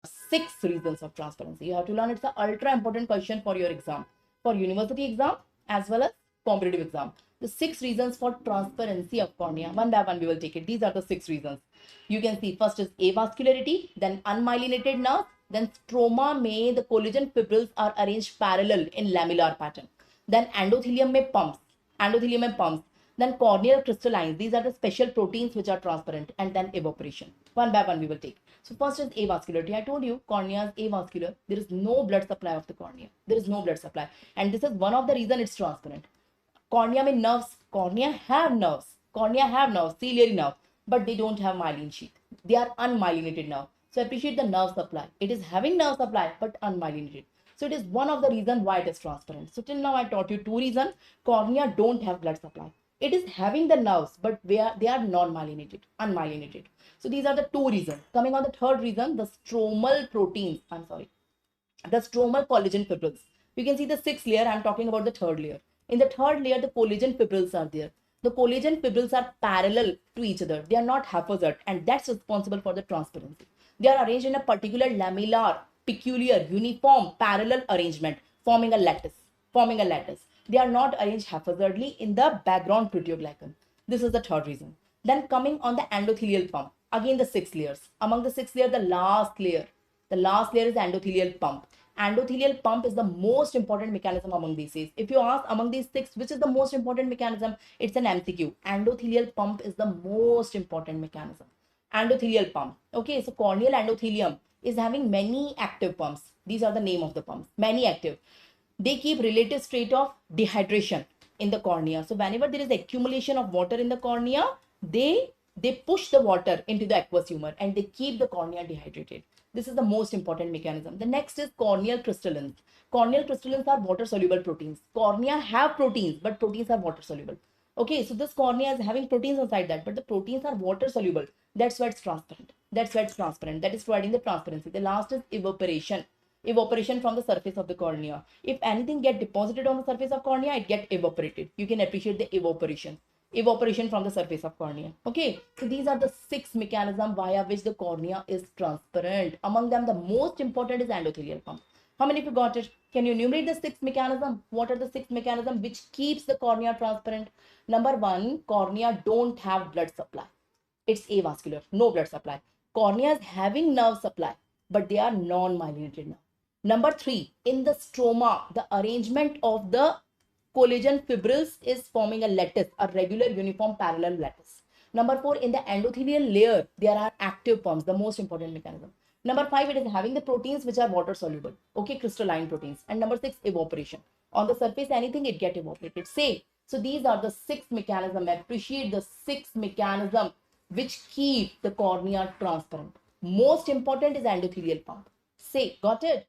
6 reasons of transparency. You have to learn. It's an ultra important question for your exam, for university exam as well as competitive exam. The 6 reasons for transparency of cornea. One by one we will take it. These are the 6 reasons. You can see first is avascularity, then unmyelinated nerve, then stroma may the collagen fibrils are arranged parallel in lamellar pattern. Then endothelium may pumps. Endothelium may pumps. Then corneal crystallines. These are the special proteins which are transparent. And then evaporation. One by one we will take. So first is avascularity. I told you cornea is avascular. There is no blood supply of the cornea. There is no blood supply. And this is one of the reason it's transparent. Cornea में nerves. Cornea have nerves. Cornea have nerves, ciliary nerve, but they don't have myelin sheath. They are unmyelinated nerve. So appreciate the nerve supply. It is having nerve supply, but unmyelinated. So it is one of the reasons why it is transparent. So till now I taught you 2 reasons. Cornea don't have blood supply. It is having the nerves, but they are non-myelinated, unmyelinated. So these are the 2 reasons. Coming on the third reason, the stromal proteins. I'm sorry, the stromal collagen fibrils. You can see the 6th layer. I'm talking about the 3rd layer. In the 3rd layer, the collagen fibrils are there. The collagen fibrils are parallel to each other. They are not haphazard, and that's responsible for the transparency. They are arranged in a particular lamellar, peculiar, uniform, parallel arrangement, forming a lattice. Forming a lattice. They are not arranged haphazardly in the background proteoglycan. This is the 3rd reason. Then coming on the endothelial pump. Again, the 6 layers. Among the 6 layers, the last layer is endothelial pump. Endothelial pump is the most important mechanism among these 6. If you ask among these 6, which is the most important mechanism, it's an MCQ. Endothelial pump is the most important mechanism. Endothelial pump. Okay, so corneal endothelium is having many active pumps. These are the name of the pumps. Many active. They keep relative state of dehydration in the cornea. So whenever there is accumulation of water in the cornea, they push the water into the aqueous humor and they keep the cornea dehydrated. This is the most important mechanism. The next is corneal crystallins. Corneal crystallins are water soluble proteins. Cornea have proteins, but proteins are water soluble. Okay, so this cornea is having proteins inside that, but the proteins are water soluble. That's why it's transparent. That's why it's transparent. That is providing the transparency. The last is evaporation. Evaporation from the surface of the cornea. If anything get deposited on the surface of cornea, it get evaporated. You can appreciate the evaporation from the surface of cornea. Okay, so these are the 6 mechanisms via which the cornea is transparent. Among them, the most important is endothelial pump. How many of you got it? Can you enumerate the 6 mechanisms? What are the 6 mechanisms which keeps the cornea transparent? Number 1, cornea don't have blood supply. It's avascular, no blood supply. Cornea is having nerve supply, but they are non-myelinated nerve. Number 3, in the stroma, the arrangement of the collagen fibrils is forming a lattice, a regular uniform parallel lattice. Number 4, in the endothelial layer, there are active pumps, the most important mechanism. Number 5, it is having the proteins which are water soluble, okay, crystalline proteins. And number 6, evaporation. On the surface, anything, it get evaporated. Say, so these are the 6 mechanism. Appreciate the 6 mechanism which keep the cornea transparent. Most important is endothelial pump. Say, got it?